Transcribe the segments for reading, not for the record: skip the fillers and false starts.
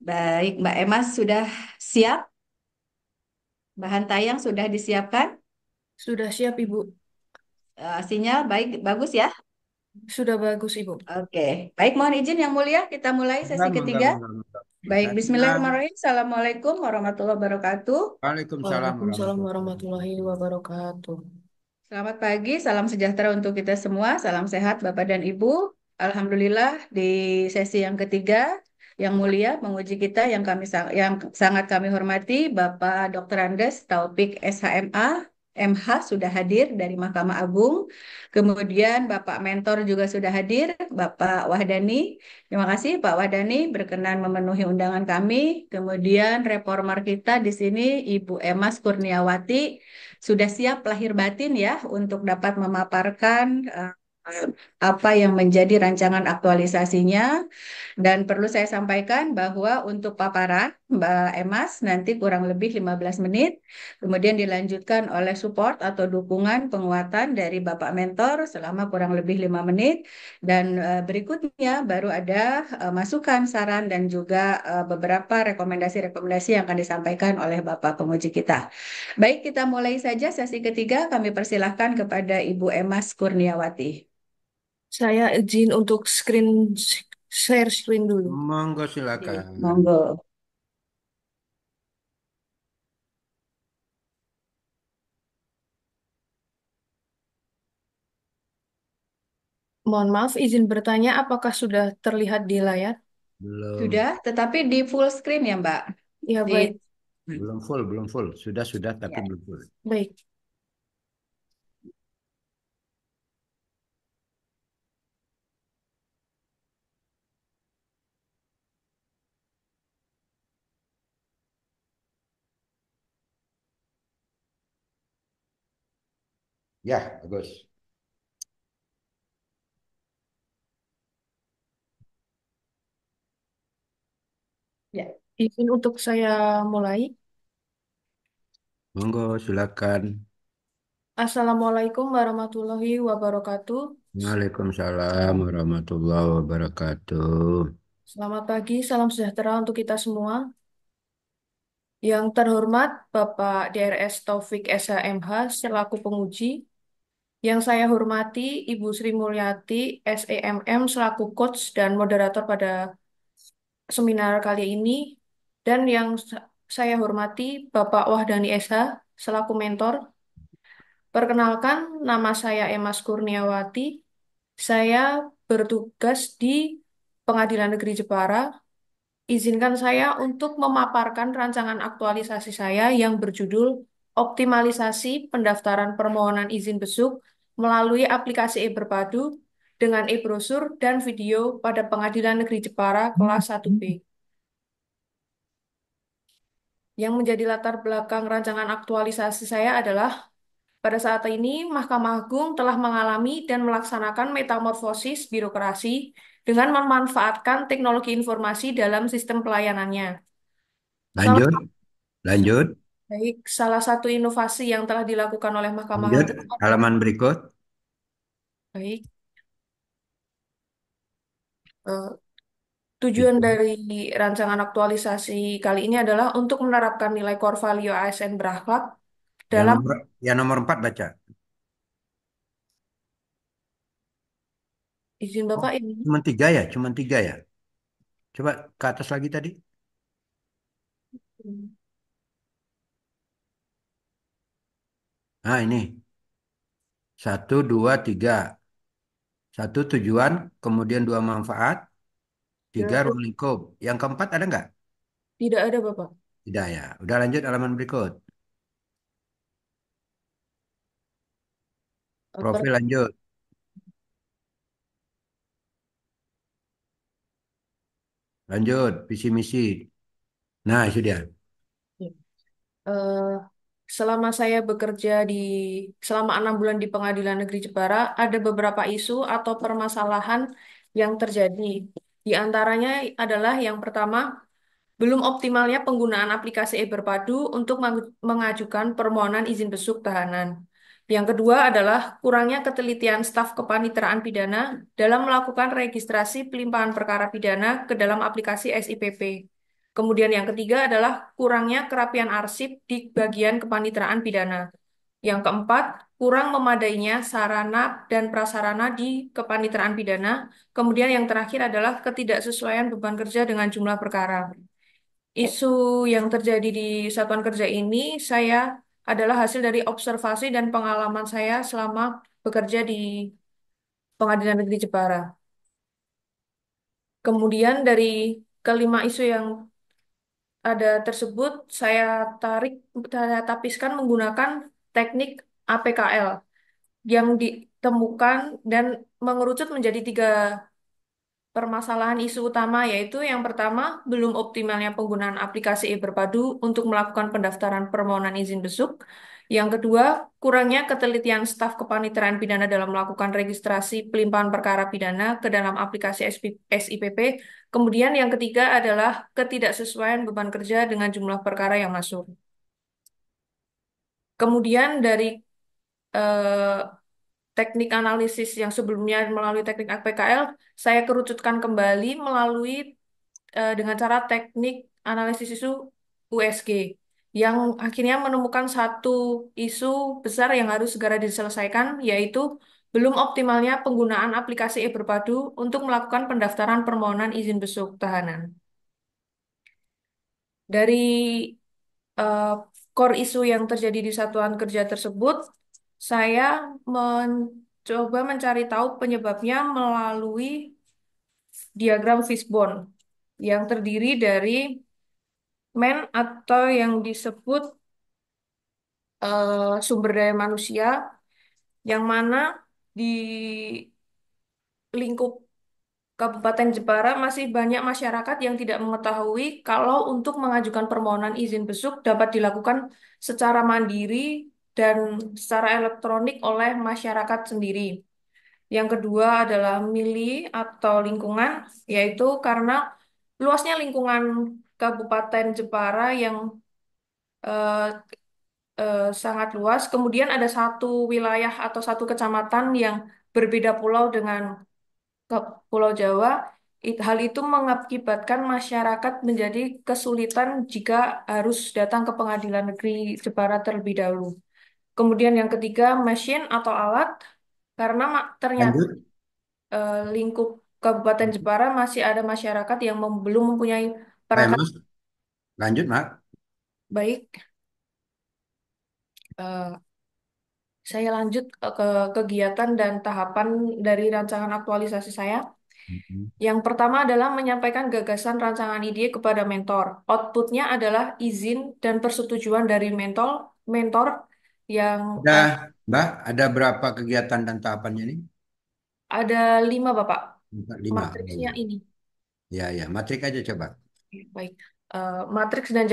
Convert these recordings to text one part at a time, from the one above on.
Baik, Mbak Emma sudah siap? Bahan tayang sudah disiapkan? Sudah siap, Ibu. Sinyal baik, bagus ya? Sudah bagus, Ibu. Oke, baik mohon izin Yang Mulia, kita mulai sesi Enggak, enggak, ketiga. enggak, enggak. Baik, Saya siap. Bismillahirrahmanirrahim. Assalamualaikum warahmatullahi wabarakatuh. Waalaikumsalam Waalaikumsalam warahmatullahi warahmatullahi wabarakatuh. wabarakatuh. Selamat pagi, salam sejahtera untuk kita semua. Salam sehat Bapak dan Ibu. Alhamdulillah di sesi yang ketiga, yang mulia menguji kita yang sangat kami hormati Bapak Dr. Andes Taufik SHMA, MH sudah hadir dari Mahkamah Agung. Kemudian Bapak Mentor juga sudah hadir, Bapak Wahdani. Terima kasih Pak Wahdani berkenan memenuhi undangan kami. Kemudian reformer kita di sini Ibu Emas Kurniawati sudah siap lahir batin ya untuk dapat memaparkan apa yang menjadi rancangan aktualisasinya. Dan perlu saya sampaikan bahwa untuk paparan Mbak Emas nanti kurang lebih 15 menit, kemudian dilanjutkan oleh support atau dukungan penguatan dari Bapak Mentor selama kurang lebih 5 menit, dan berikutnya baru ada masukan, saran, dan juga beberapa rekomendasi-rekomendasi yang akan disampaikan oleh Bapak penguji kita. Baik, kita mulai saja sesi ketiga. Kami persilahkan kepada Ibu Emas Kurniawati. Saya izin untuk share screen dulu. Monggo Oke. silakan. Monggo. Mohon maaf, izin bertanya, apakah sudah terlihat di layar? Sudah, Belum, tetapi di full screen ya, Mbak. Ya, Di baik. belum full, belum full. Sudah, tapi ya. belum full. Baik. Ya, bagus. Ya. Izin untuk saya mulai. Monggo, silakan. Assalamualaikum warahmatullahi wabarakatuh. Waalaikumsalam warahmatullahi wabarakatuh. Selamat pagi, salam sejahtera untuk kita semua. Yang terhormat Bapak DRS Taufik SHMH selaku penguji, yang saya hormati Ibu Sri Mulyati SEMM selaku coach dan moderator pada seminar kali ini, dan yang saya hormati Bapak Wahdani SH selaku mentor. Perkenalkan, nama saya Emas Kurniawati. Saya bertugas di Pengadilan Negeri Jepara. Izinkan saya untuk memaparkan rancangan aktualisasi saya yang berjudul Optimalisasi Pendaftaran Permohonan Izin Besuk melalui aplikasi e-Berpadu dengan e-brosur dan video pada Pengadilan Negeri Jepara kelas 1B. Yang menjadi latar belakang rancangan aktualisasi saya adalah pada saat ini Mahkamah Agung telah mengalami dan melaksanakan metamorfosis birokrasi dengan memanfaatkan teknologi informasi dalam sistem pelayanannya. Salah Lanjut, lanjut, Baik, salah satu inovasi yang telah dilakukan oleh Mahkamah lanjut. Agung adalah Halaman berikut. baik. eh, Tujuan Itu. dari rancangan aktualisasi kali ini adalah untuk menerapkan nilai core value ASN berakhlak Yang dalam nomor, yang nomor 4 baca. izin Oh, Bapak ini. cuma tiga ya, cuma tiga ya. Coba ke atas lagi tadi. Nah, ini. Satu, dua, tiga. Satu tujuan, kemudian dua manfaat, tiga Ya, ruang lingkup. Yang keempat ada nggak? tidak ada Bapak. Tidak ya. Udah lanjut halaman berikut. Per- Profil lanjut. Lanjut, visi misi. Nah, itu dia. eh, Selama saya bekerja selama 6 bulan di Pengadilan Negeri Jepara, ada beberapa isu atau permasalahan yang terjadi. Di antaranya adalah yang pertama, belum optimalnya penggunaan aplikasi e-Berpadu untuk mengajukan permohonan izin besuk tahanan. Yang kedua adalah kurangnya ketelitian staf kepanitraan pidana dalam melakukan registrasi pelimpahan perkara pidana ke dalam aplikasi SIPP. Kemudian yang ketiga adalah kurangnya kerapian arsip di bagian kepaniteraan pidana. Yang keempat, kurang memadainya sarana dan prasarana di kepaniteraan pidana. Kemudian yang terakhir adalah ketidaksesuaian beban kerja dengan jumlah perkara. Isu yang terjadi di satuan kerja ini saya adalah hasil dari observasi dan pengalaman saya selama bekerja di Pengadilan Negeri Jepara. Kemudian dari kelima isu yang ada tersebut, saya tapiskan menggunakan teknik APKL yang ditemukan dan mengerucut menjadi tiga permasalahan isu utama, yaitu yang pertama, belum optimalnya penggunaan aplikasi e-Berpadu untuk melakukan pendaftaran permohonan izin besuk. Yang kedua, kurangnya ketelitian staf kepaniteraan pidana dalam melakukan registrasi pelimpahan perkara pidana ke dalam aplikasi SIPP. Kemudian yang ketiga adalah ketidaksesuaian beban kerja dengan jumlah perkara yang masuk. Kemudian dari eh, teknik analisis yang sebelumnya melalui teknik APKL, saya kerucutkan kembali melalui dengan cara teknik analisis isu USG yang akhirnya menemukan satu isu besar yang harus segera diselesaikan, yaitu belum optimalnya penggunaan aplikasi e-Berpadu untuk melakukan pendaftaran permohonan izin besuk tahanan. Dari eh, core isu yang terjadi di satuan kerja tersebut, saya mencoba mencari tahu penyebabnya melalui diagram fishbone yang terdiri dari men atau yang disebut sumber daya manusia, yang mana di lingkup Kabupaten Jepara masih banyak masyarakat yang tidak mengetahui kalau untuk mengajukan permohonan izin besuk dapat dilakukan secara mandiri dan secara elektronik oleh masyarakat sendiri. Yang kedua adalah mili atau lingkungan, yaitu karena luasnya lingkungan Kabupaten Jepara yang eh, sangat luas. Kemudian ada satu wilayah atau satu kecamatan yang berbeda pulau dengan Pulau Jawa. Hal itu mengakibatkan masyarakat menjadi kesulitan jika harus datang ke Pengadilan Negeri Jepara terlebih dahulu. Kemudian yang ketiga, mesin atau alat, karena ternyata Lanjut. lingkup Kabupaten Jepara masih ada masyarakat yang belum mempunyai perangkat Mas, lanjut, Mak. baik. Eh, saya lanjut ke kegiatan dan tahapan dari rancangan aktualisasi saya. Mhm. Yang pertama adalah menyampaikan gagasan rancangan ide kepada mentor. Outputnya adalah izin dan persetujuan dari mentor yang Ada, Mbak, ada berapa kegiatan dan tahapannya ini? ada lima, Bapak. Empat, lima. Oh, Matriksnya ya. ini. Ya, ya. Matrik aja coba. Baik. Matriks dan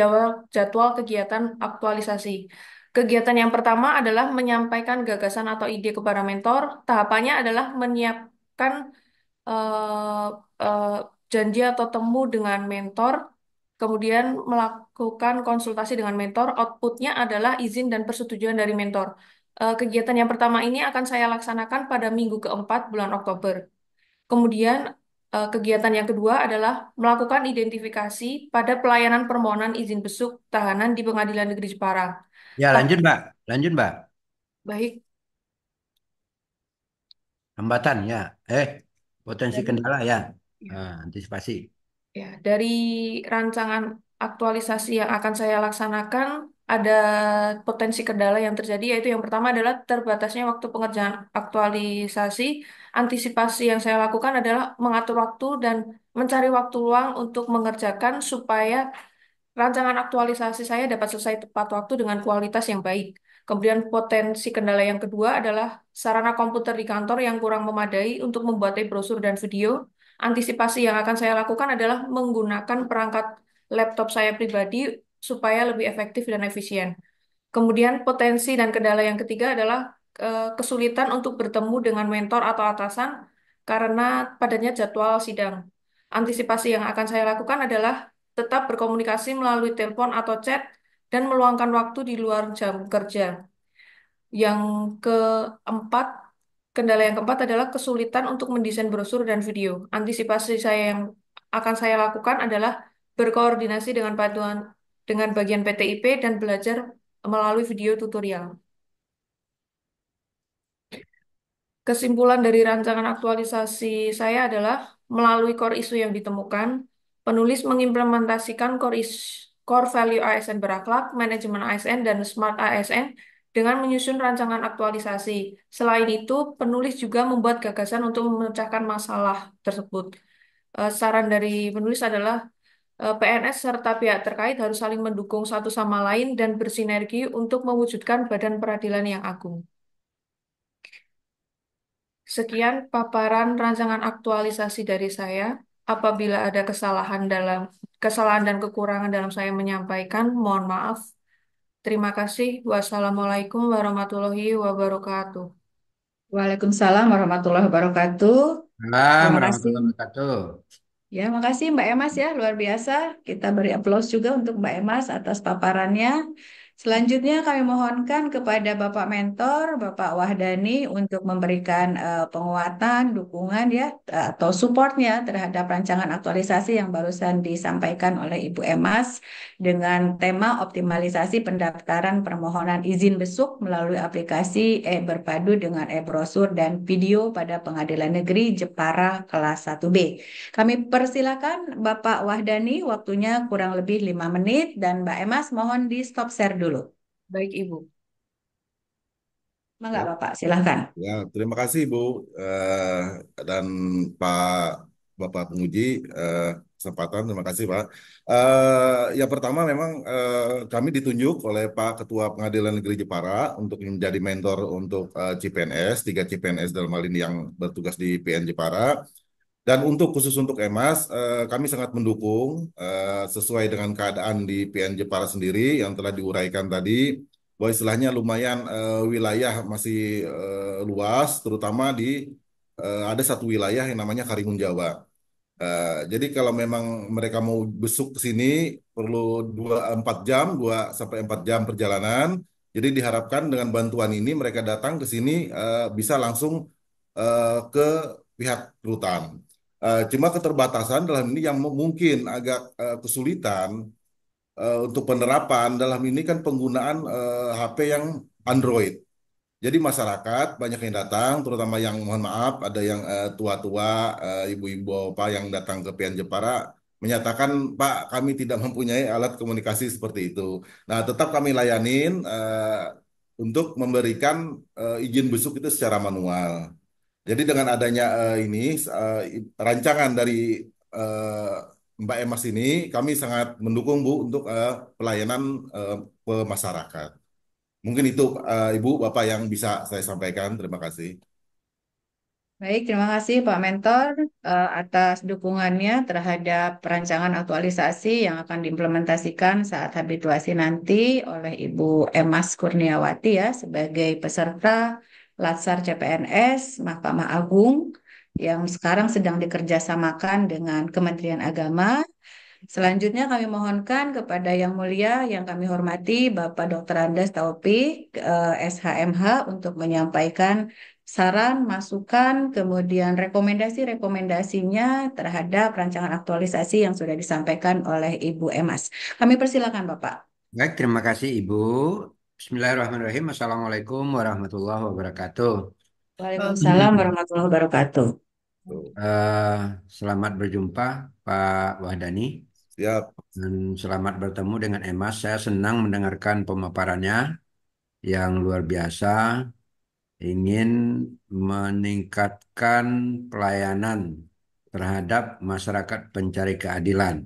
jadwal kegiatan aktualisasi. Kegiatan yang pertama adalah menyampaikan gagasan atau ide kepada mentor. Tahapannya adalah menyiapkan eh, eh, janji atau temu dengan mentor, kemudian melakukan konsultasi dengan mentor. Outputnya adalah izin dan persetujuan dari mentor. Kegiatan yang pertama ini akan saya laksanakan pada minggu keempat bulan Oktober. Kemudian kegiatan yang kedua adalah melakukan identifikasi pada pelayanan permohonan izin besuk tahanan di Pengadilan Negeri Jepara. Ya, Tah- lanjut, Mbak. Lanjut, Mbak. Baik, Hambatan, ya. Potensi dari kendala, ya. ya, Antisipasi. dari rancangan aktualisasi yang akan saya laksanakan ada potensi kendala yang terjadi, yaitu yang pertama adalah terbatasnya waktu pengerjaan aktualisasi. Antisipasi yang saya lakukan adalah mengatur waktu dan mencari waktu luang untuk mengerjakan supaya rancangan aktualisasi saya dapat selesai tepat waktu dengan kualitas yang baik. Kemudian potensi kendala yang kedua adalah sarana komputer di kantor yang kurang memadai untuk membuat brosur dan video. Antisipasi yang akan saya lakukan adalah menggunakan perangkat laptop saya pribadi supaya lebih efektif dan efisien. Kemudian potensi dan kendala yang ketiga adalah kesulitan untuk bertemu dengan mentor atau atasan karena padatnya jadwal sidang. Antisipasi yang akan saya lakukan adalah tetap berkomunikasi melalui telepon atau chat dan meluangkan waktu di luar jam kerja. Yang keempat, kendala yang keempat adalah kesulitan untuk mendesain brosur dan video. Antisipasi saya yang akan saya lakukan adalah berkoordinasi dengan bagian PTIP dan belajar melalui video tutorial. Kesimpulan dari rancangan aktualisasi saya adalah melalui core isu yang ditemukan, penulis mengimplementasikan core value ASN berakhlak, manajemen ASN, dan smart ASN dengan menyusun rancangan aktualisasi. Selain itu, penulis juga membuat gagasan untuk memecahkan masalah tersebut. Saran dari penulis adalah PNS serta pihak terkait harus saling mendukung satu sama lain dan bersinergi untuk mewujudkan badan peradilan yang agung. Sekian paparan rancangan aktualisasi dari saya. Apabila ada kesalahan dan kekurangan dalam saya menyampaikan, mohon maaf. Terima kasih. Wassalamualaikum warahmatullahi wabarakatuh. Waalaikumsalam warahmatullahi wabarakatuh. Salam Terima kasih. warahmatullahi wabarakatuh. Ya, makasih Mbak Emas ya, luar biasa. Kita beri aplaus juga untuk Mbak Emas atas paparannya. Selanjutnya kami mohonkan kepada Bapak Mentor, Bapak Wahdani untuk memberikan penguatan, dukungan ya, atau supportnya terhadap rancangan aktualisasi yang barusan disampaikan oleh Ibu Emas dengan tema optimalisasi pendaftaran permohonan izin besuk melalui aplikasi e-berpadu dengan e-brosur dan video pada Pengadilan Negeri Jepara kelas 1B. Kami persilakan Bapak Wahdani, waktunya kurang lebih 5 menit, dan Mbak Emas mohon di stop share dulu. Baik, Ibu. Mangga Ya, Bapak, silahkan. ya, terima kasih Bu dan Pak Bapak penguji kesempatan. Terima kasih Pak. Yang pertama memang kami ditunjuk oleh Pak Ketua Pengadilan Negeri Jepara untuk menjadi mentor untuk CPNS, 3 CPNS dalam hal ini yang bertugas di PN Jepara. Dan untuk khusus untuk EMAS, kami sangat mendukung sesuai dengan keadaan di PN Jepara sendiri yang telah diuraikan tadi, bahwa istilahnya lumayan wilayah masih luas, terutama di ada satu wilayah yang namanya Karimun Jawa. Jadi kalau memang mereka mau besuk ke sini perlu 2 4 jam, 2 sampai 4 jam perjalanan. Jadi diharapkan dengan bantuan ini mereka datang ke sini bisa langsung ke pihak rutan. Cuma keterbatasan dalam ini yang mungkin agak kesulitan untuk penerapan dalam ini kan penggunaan HP yang Android. Jadi masyarakat banyak yang datang, terutama yang mohon maaf ada yang tua-tua, ibu-ibu bapak yang datang ke PN Jepara menyatakan Pak kami tidak mempunyai alat komunikasi seperti itu. Nah tetap kami layanin untuk memberikan izin besuk itu secara manual. Jadi dengan adanya ini rancangan dari Mbak Emas ini kami sangat mendukung Bu untuk pelayanan ke masyarakat. Mungkin itu Ibu Bapak yang bisa saya sampaikan. Terima kasih. Baik, terima kasih Pak Mentor atas dukungannya terhadap perancangan aktualisasi yang akan diimplementasikan saat habituasi nanti oleh Ibu Emas Kurniawati ya sebagai peserta Latsar CPNS Mahkamah Agung yang sekarang sedang dikerjasamakan dengan Kementerian Agama. Selanjutnya kami mohonkan kepada Yang Mulia yang kami hormati Bapak Dr. Andes Taufik, SHMH untuk menyampaikan saran, masukan, kemudian rekomendasi-rekomendasinya terhadap rancangan aktualisasi yang sudah disampaikan oleh Ibu Emas. Kami persilakan Bapak. Baik, terima kasih Ibu. Bismillahirrahmanirrahim. Assalamualaikum warahmatullahi wabarakatuh. Waalaikumsalam warahmatullahi wabarakatuh. Tuh. Eh, Selamat berjumpa Pak Wahdani Siap. dan selamat bertemu dengan Emas. Saya senang mendengarkan pemaparannya yang luar biasa, ingin meningkatkan pelayanan terhadap masyarakat pencari keadilan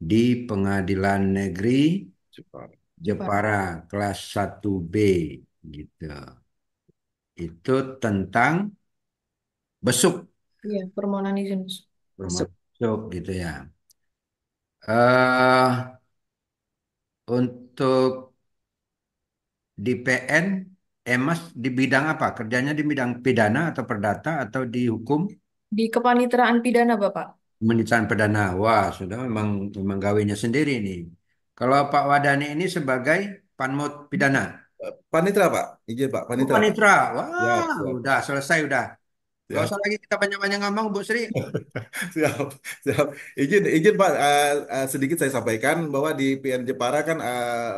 di Pengadilan Negeri Cepat. Jepara kelas 1B gitu. Itu tentang besuk, Iya, permohonan izin. Masuk. besuk gitu ya. eh untuk di PN, Emas di bidang apa? Kerjanya di bidang pidana atau perdata atau di hukum? Di kepaniteraan pidana, Bapak. Pemerintahan perdana. Wah, sudah memang gawinya sendiri nih. Kalau Pak Wadani ini sebagai panmot pidana. Panitra Pak, izin Pak, Oh, Panitra Pak. panitra. Siap, Wah, siap. udah selesai udah. Gak siap. usah lagi kita banyak-banyak ngomong, Bu Sri. Siap, siap. Izin Pak, sedikit saya sampaikan bahwa di PN Jepara kan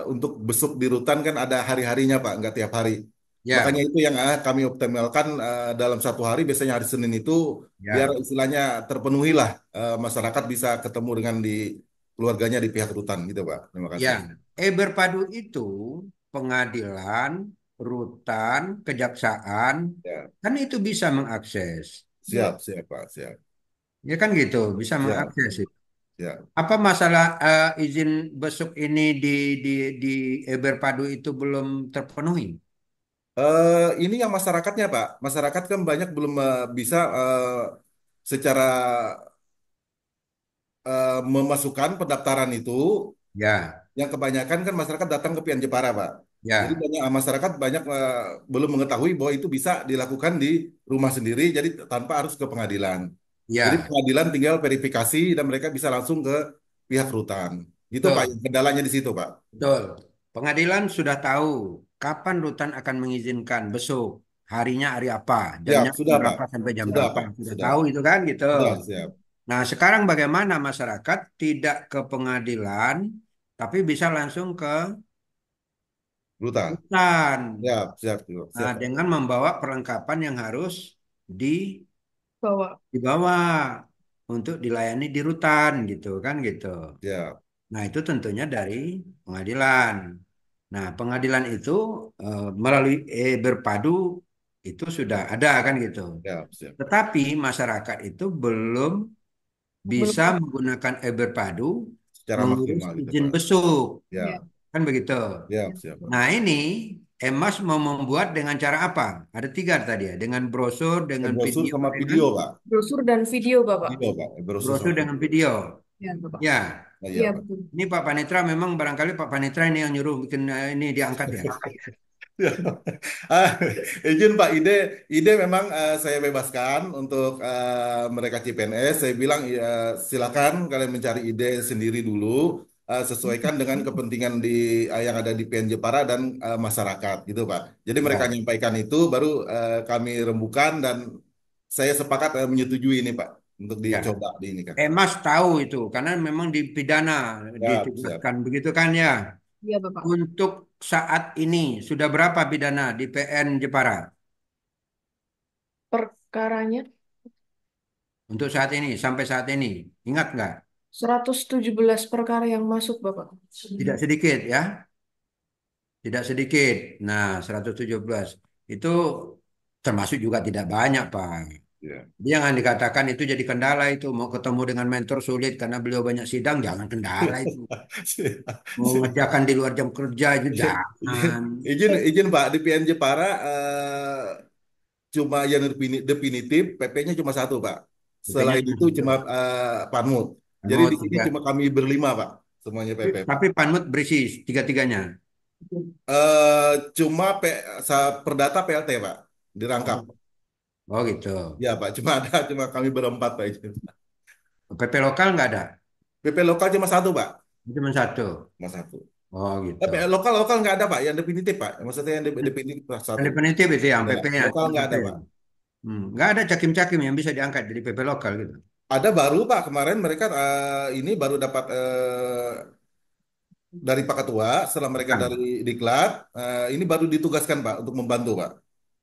untuk besuk di rutan kan ada hari-harinya Pak, nggak tiap hari. Makanya Ya, itu yang kami optimalkan dalam satu hari, biasanya hari Senin itu biar ya, istilahnya terpenuhi lah, masyarakat bisa ketemu dengan di keluarganya di pihak rutan gitu Pak. Terima ya. kasih. Berpadu itu pengadilan, rutan, kejaksaan, Ya, kan itu bisa mengakses. Ya. siap, siap Pak, siap, Ya kan gitu, bisa siap, mengakses itu. siap. Apa masalah izin besuk ini di di Berpadu itu belum terpenuhi? Ini yang masyarakatnya Pak, masyarakat kan banyak belum bisa secara memasukkan pendaftaran itu, Ya, yang kebanyakan kan masyarakat datang ke Pian Jepara, Pak. Jadi ya, banyak masyarakat banyak belum mengetahui bahwa itu bisa dilakukan di rumah sendiri, jadi tanpa harus ke pengadilan. Jadi ya, pengadilan tinggal verifikasi dan mereka bisa langsung ke pihak rutan. Itu Pak, yang betul, kendalanya di situ, Pak. betul. Pengadilan sudah tahu kapan rutan akan mengizinkan besuk, harinya hari apa, Siap, jamnya jam sudah Pak. berapa sampai jam Sudah berapa, Pak, sudah sudah. tahu itu kan gitu. Sudah, siap. Nah, sekarang bagaimana masyarakat tidak ke pengadilan, tapi bisa langsung ke Rutan. rutan. Siap, siap, Nah, siap, Pak. dengan membawa perlengkapan yang harus di Bawa. dibawa untuk dilayani di rutan gitu kan gitu. Siap, Nah, itu tentunya dari pengadilan. Nah, pengadilan itu melalui berpadu itu sudah ada kan gitu. siap, siap. Tetapi masyarakat itu belum bisa Belum. menggunakan berpadu Secara mengurus maksimal gitu, izin Pak. besuk Ya. Ya, kan begitu. siap, siap, Pak. Nah, ini Emas mau membuat dengan cara apa? Ada tiga tadi ya, dengan brosur, dengan Brosur video, sama dengan video, Pak. Brosur dan video, Bapak. Video, Pak. Brosur brosur sama dengan video. video. Ya, Bapak. Ya, Nah, iya, Iya, Pak. betul. ini Pak Panitra memang barangkali Pak Panitra ini yang nyuruh bikin ini diangkat ya. Ah, izin Pak, ide memang saya bebaskan untuk mereka CPNS. Saya bilang silakan kalian mencari ide sendiri dulu, sesuaikan dengan kepentingan yang ada di PN Jepara dan masyarakat, gitu Pak. Jadi mereka Ya. nyampaikan itu, baru kami rembukan dan saya sepakat menyetujui ini Pak untuk Ya, dicoba di ini kan. Mas tahu itu karena memang dipidana, Siap, siap. ditugaskan begitu kan ya. Iya, Bapak. Untuk saat ini sudah berapa pidana di PN Jepara? Perkaranya Untuk saat ini, sampai saat ini, ingat nggak? 117 perkara yang masuk, Bapak. Tidak sedikit ya, tidak sedikit. Nah, 117 itu termasuk juga tidak banyak, Pak. Ya. Jangan dikatakan itu jadi kendala itu. Mau ketemu dengan mentor sulit karena beliau banyak sidang, jangan kendala itu. Siap, Mau siap. ngerjakan di luar jam kerja itu jangan. Izin, izin Pak, di PNJ Para cuma yang definitif, PP-nya cuma satu Pak. PP-nya Selain cuma itu satu. cuma Panmut. Jadi Remote di sini tiga. cuma kami berlima Pak, semuanya PP Pak. Tapi Panmut berisi tiga-tiganya. Cuma Perdata PLT Pak, dirangkap. Oh, oh gitu. Ya Pak, cuma ada cuma kami berempat Pak itu. PP lokal nggak ada? PP lokal cuma satu Pak, Cuma satu. cuma satu. Oh Tapi gitu. lokal lokal nggak ada Pak, yang definitif Pak. Maksudnya yang definitif Yang satu. definitif itu yang Ya, PP-nya. lokal nggak PP. ada Pak. Nggak ada cakim-cakim yang bisa diangkat dari PP lokal gitu. Ada baru Pak, kemarin mereka ini baru dapat dari Pak Ketua, setelah mereka Nah, dari diklat, ini baru ditugaskan Pak untuk membantu Pak.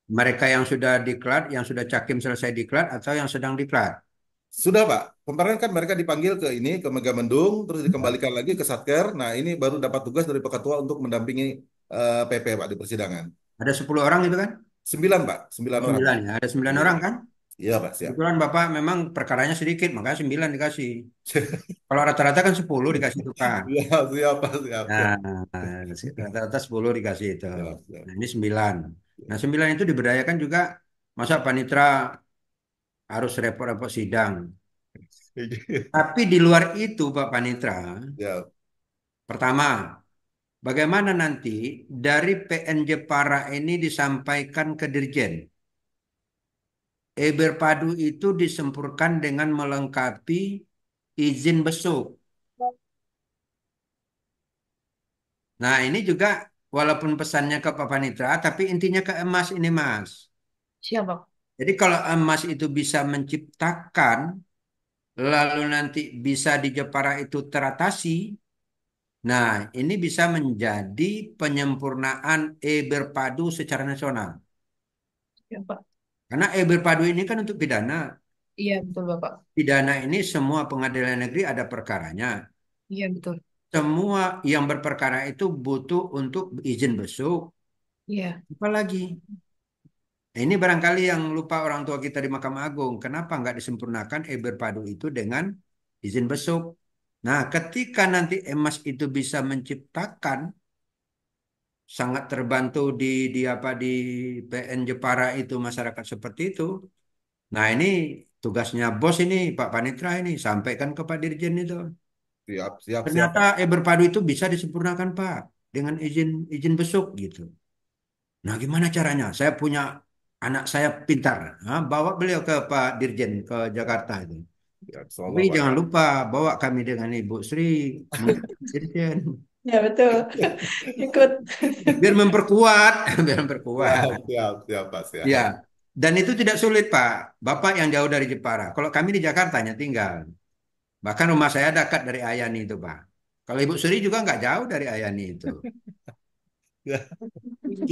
mereka yang sudah diklat, yang sudah cakim selesai diklat atau yang sedang diklat. Sudah Pak, kemarin kan mereka dipanggil ke ini, ke Megamendung, terus dikembalikan lagi ke Satker. Nah ini baru dapat tugas dari Pak Ketua untuk mendampingi PP Pak di persidangan. Ada 10 orang itu kan? Sembilan Pak, sembilan Oh, orang. 9 ya. Ada 9 Iya, orang kan? iya Pak, siap. Kebetulan Bapak memang perkaranya sedikit, makanya 9 dikasih. Kalau rata-rata kan 10 dikasih itu kan. Siap, siap Pak, siap, siap, Nah, rata-rata 10 dikasih itu. siap, siap. Nah, ini 9. Nah, 9 itu diberdayakan juga masa panitra harus repot-repot sidang. Tapi di luar itu Pak Panitra, Siap. pertama, bagaimana nanti dari PN Jepara ini disampaikan ke Dirjen? Berpadu itu disempurkan dengan melengkapi izin besuk. Nah, ini juga walaupun pesannya ke Pak Panitra, tapi intinya ke Emas ini, Mas. Siapa? Jadi kalau emas itu bisa menciptakan, lalu nanti bisa di Jepara itu teratasi. Nah, ini bisa menjadi penyempurnaan berpadu secara nasional. Ya, Pak. Karena berpadu ini kan untuk pidana. Iya, betul, Bapak. Pidana ini semua pengadilan negeri ada perkaranya. Iya, betul. Semua yang berperkara itu butuh untuk izin besuk. Iya, Apalagi? Nah, ini barangkali yang lupa orang tua kita di Mahkamah Agung. Kenapa nggak disempurnakan berpadu itu dengan izin besuk? Nah, ketika nanti emas itu bisa menciptakan, sangat terbantu di apa di PN Jepara itu masyarakat seperti itu. Nah, ini tugasnya bos ini Pak Panitra ini sampaikan ke Pak Dirjen itu. Siap, siap, siap, Ternyata Pak. berpadu itu bisa disempurnakan Pak dengan izin izin besuk gitu. Nah, gimana caranya? Saya punya anak saya pintar. Nah, bawa beliau ke Pak Dirjen ke Jakarta itu. Ya, Tapi insyaallah, Pak. jangan lupa bawa kami dengan Ibu Sri menghadap Dirjen. Ya betul. Ikut. Biar memperkuat, biar memperkuat. Siap, siap, siap, Pak, Ya, siap. dan itu tidak sulit Pak. Bapak yang jauh dari Jepara. Kalau kami di Jakarta hanya tinggal. Bahkan rumah saya dekat dari Ayani itu Pak. Kalau Ibu Sri juga nggak jauh dari Ayani itu. Ya,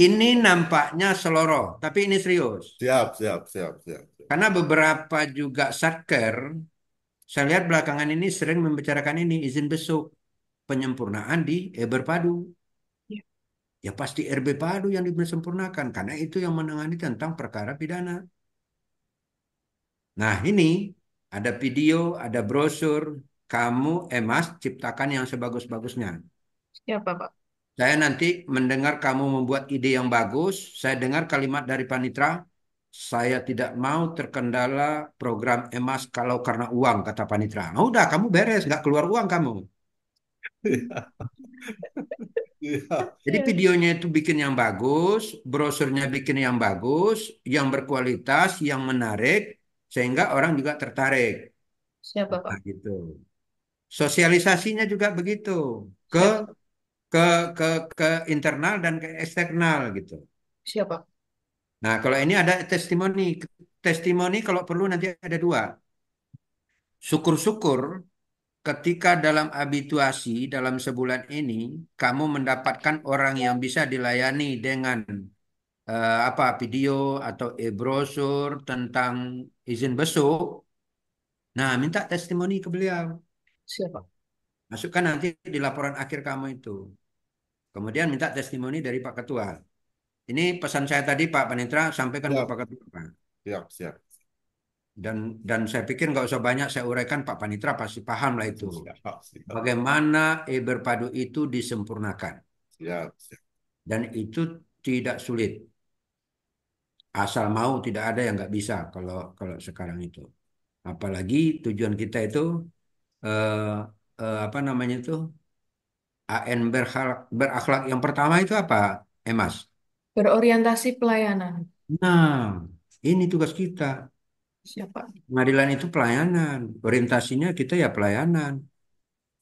Ini nampaknya seloroh, tapi ini serius. siap, siap, siap, siap, siap. Karena beberapa juga satker, saya lihat belakangan ini sering membicarakan ini izin besuk penyempurnaan di berpadu. iya, Ya pasti RB Padu yang disempurnakan karena itu yang menangani tentang perkara pidana. Nah, ini ada video, ada brosur, kamu Emas ciptakan yang sebagus-bagusnya. siap, Bapak. Saya nanti mendengar kamu membuat ide yang bagus, saya dengar kalimat dari Panitra, saya tidak mau terkendala program Emas kalau karena uang, kata Panitra. Nah, udah, kamu beres, nggak keluar uang kamu. Siap, Jadi Ya. videonya itu bikin yang bagus, brosurnya bikin yang bagus, yang berkualitas, yang menarik, sehingga orang juga tertarik. Siap, Nah, Bapak. gitu. Sosialisasinya juga begitu ke Siap, Bapak. ke ke ke internal dan ke eksternal gitu. Siap, Pak. Nah, kalau ini ada testimoni, testimoni kalau perlu nanti ada dua. Syukur-syukur ketika dalam habituasi dalam sebulan ini kamu mendapatkan orang yang bisa dilayani dengan apa video atau e-brosur tentang izin besuk. Nah, minta testimoni ke beliau. Siap, Pak. Masukkan nanti di laporan akhir kamu itu. Kemudian minta testimoni dari Pak Ketua. Ini pesan saya tadi Pak Panitra sampaikan ke siap, Pak Ketua. Pak. siap, siap, Dan saya pikir nggak usah banyak saya uraikan Pak Panitra pasti paham lah itu. siap, siap, Bagaimana e-berpadu itu disempurnakan. siap, siap. Dan itu tidak sulit. Asal mau tidak ada yang nggak bisa kalau kalau sekarang itu. Apalagi tujuan kita itu eh, apa namanya itu AN berakhlak yang pertama itu apa, Emas? Berorientasi pelayanan. Nah, ini tugas kita. Siap, Pak. Pengadilan itu pelayanan. Orientasinya kita ya pelayanan.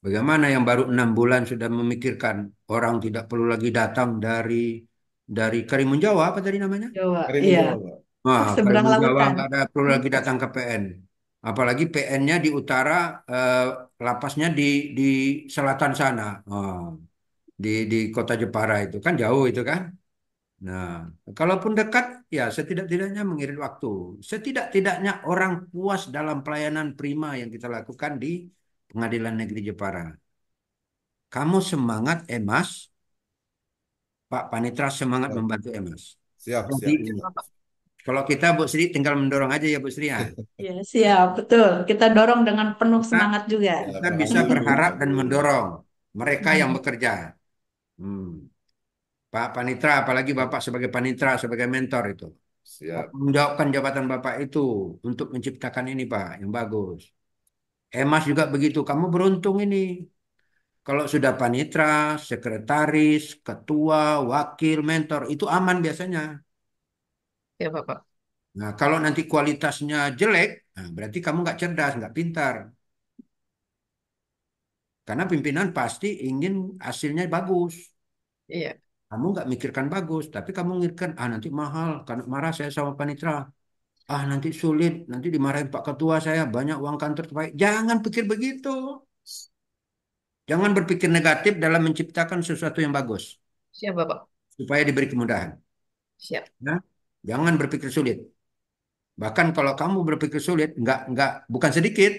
Bagaimana yang baru 6 bulan sudah memikirkan orang tidak perlu lagi datang dari Karimun Jawa apa tadi namanya? Jawa. Karimun Iya. Jawa, Pak. Wah, Seberang Karimun Jawa lautan. nggak ada perlu lagi datang ke PN. Apalagi PN-nya di utara, eh, lapasnya di selatan sana. Oh, di kota Jepara itu kan jauh itu kan. Nah, kalaupun dekat, ya setidak-tidaknya mengirit waktu. Setidak-tidaknya orang puas dalam pelayanan prima yang kita lakukan di Pengadilan Negeri Jepara. Kamu semangat, Emas. Pak Panitra semangat Siap, membantu Emas. siap, Jadi, siap. Siap, Bapak. kalau kita Bu Sri tinggal mendorong aja ya Bu Sri ya. Ya, siap, betul. Kita dorong dengan penuh Kita, semangat juga. Siap, kita bisa alhamdulillah, berharap dan alhamdulillah. mendorong mereka yang Hmm. bekerja. Hmm. Pak Panitra, apalagi Bapak sebagai Panitra, sebagai mentor itu. Siap, Menjawabkan jabatan Bapak itu untuk menciptakan ini Pak, yang bagus. Emas juga begitu. Kamu beruntung ini. Kalau sudah panitra, sekretaris, ketua, wakil, mentor, itu aman biasanya. Siap, Bapak. Nah, kalau nanti kualitasnya jelek, nah berarti kamu nggak cerdas, nggak pintar. Karena pimpinan pasti ingin hasilnya bagus. Iya. Kamu nggak mikirkan bagus, tapi kamu mikirkan, ah nanti mahal, karena marah saya sama panitra. Ah, nanti sulit, nanti dimarahin Pak Ketua saya, banyak uang kantor terbaik. Jangan pikir begitu. Jangan berpikir negatif dalam menciptakan sesuatu yang bagus, Siap, Bapak. supaya diberi kemudahan. Siap. Ya? Jangan berpikir sulit. Bahkan kalau kamu berpikir sulit, bukan sedikit,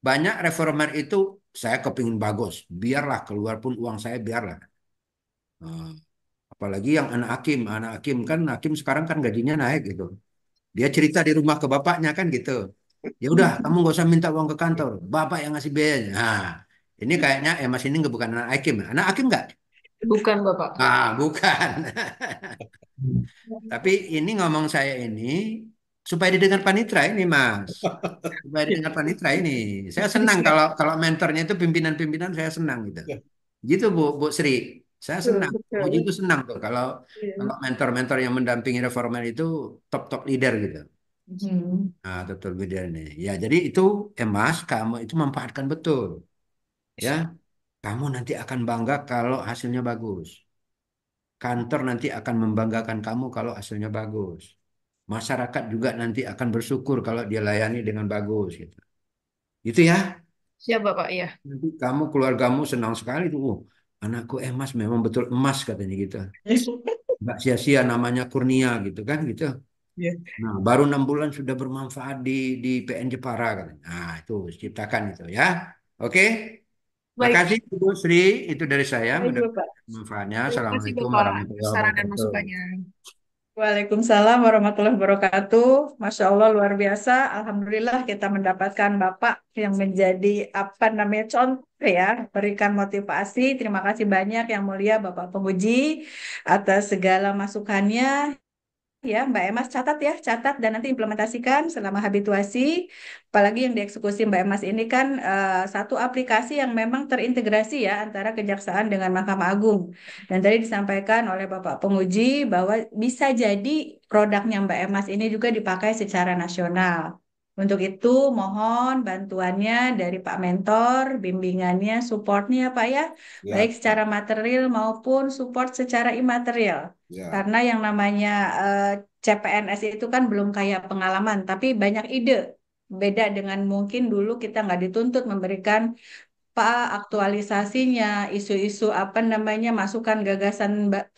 banyak reformer itu saya kepingin bagus, biarlah keluar pun uang saya biarlah. Nah, apalagi yang anak hakim kan hakim sekarang kan gajinya naik gitu. Dia cerita di rumah ke bapaknya kan gitu. Ya udah, kamu gak usah minta uang ke kantor, bapak yang ngasih biayanya. Nah, ini kayaknya Mas ini bukan anak hakim nggak? Bukan, Bapak. Ah, bukan. Tapi ini ngomong saya ini supaya didengar panitra ini, Mas. Supaya didengar panitra ini. Saya senang kalau kalau mentornya itu pimpinan-pimpinan saya senang gitu. Gitu Bu Sri. Saya Betul, senang. Muji betul. itu senang tuh kalau kalau Iya. mentor-mentor yang mendampingi reformer itu top-top leader gitu. Hmm. Nah, top leader ini. Ya, jadi itu Mas, kamu itu manfaatkan betul. Ya, kamu nanti akan bangga kalau hasilnya bagus. Kantor nanti akan membanggakan kamu kalau hasilnya bagus. Masyarakat juga nanti akan bersyukur kalau dia layani dengan bagus gitu. Gitu ya. Siap, Bapak. Iya. Nanti kamu keluargamu senang sekali tuh. Oh, anakku emas memang betul emas katanya gitu. Nggak sia-sia namanya Kurnia gitu kan gitu. Iya. Nah, baru 6 bulan sudah bermanfaat di PN Jepara katanya. Nah, itu ciptakan itu ya. Oke. Baik. Makasih Bu Sri, itu dari saya. Baik, Bapak. Mudah-mudahan manfaatnya. Terima kasih, Assalamualaikum Bapak, atas warahmatullahi saran dan wabarakatuh. masukannya. Waalaikumsalam warahmatullahi wabarakatuh. Masya Allah luar biasa. Alhamdulillah kita mendapatkan Bapak yang menjadi apa namanya contoh ya, berikan motivasi. Terima kasih banyak yang mulia Bapak Penguji atas segala masukannya. Ya, Mbak Emas catat ya, catat dan nanti implementasikan selama habituasi. Apalagi yang dieksekusi Mbak Emas ini kan satu aplikasi yang memang terintegrasi ya antara Kejaksaan dengan Mahkamah Agung. Dan tadi disampaikan oleh Bapak Penguji bahwa bisa jadi produknya Mbak Emas ini juga dipakai secara nasional. Untuk itu mohon bantuannya dari Pak Mentor, bimbingannya, supportnya Pak ya, baik Ya, secara material maupun support secara imaterial. ya, Karena yang namanya eh, CPNS itu kan belum kaya pengalaman, tapi banyak ide. Beda dengan mungkin dulu kita nggak dituntut memberikan aktualisasinya, isu-isu apa namanya, masukan gagasan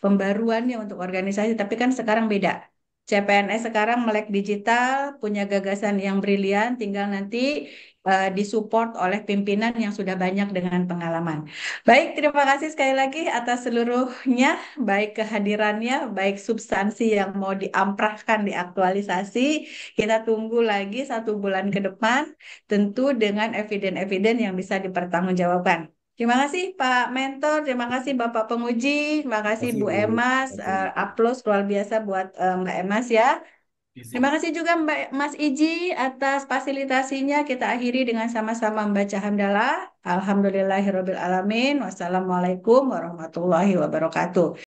pembaruannya untuk organisasi. Tapi kan sekarang beda. CPNS sekarang melek digital, punya gagasan yang brilian, tinggal nanti disupport oleh pimpinan yang sudah banyak dengan pengalaman. Baik, terima kasih sekali lagi atas seluruhnya, baik kehadirannya, baik substansi yang mau diamprahkan, diaktualisasi. Kita tunggu lagi 1 bulan ke depan tentu dengan eviden-eviden yang bisa dipertanggungjawabkan. Terima kasih Pak Mentor, terima kasih Bapak Penguji, terima kasih kasih Bu Bu. Emas, Kasih. aplaus luar biasa buat Mbak Emas ya. Terima kasih juga Mbak Mas Iji atas fasilitasinya. Kita akhiri dengan sama-sama membaca hamdalah. Alhamdulillahirabbil alamin. Wassalamualaikum warahmatullahi wabarakatuh.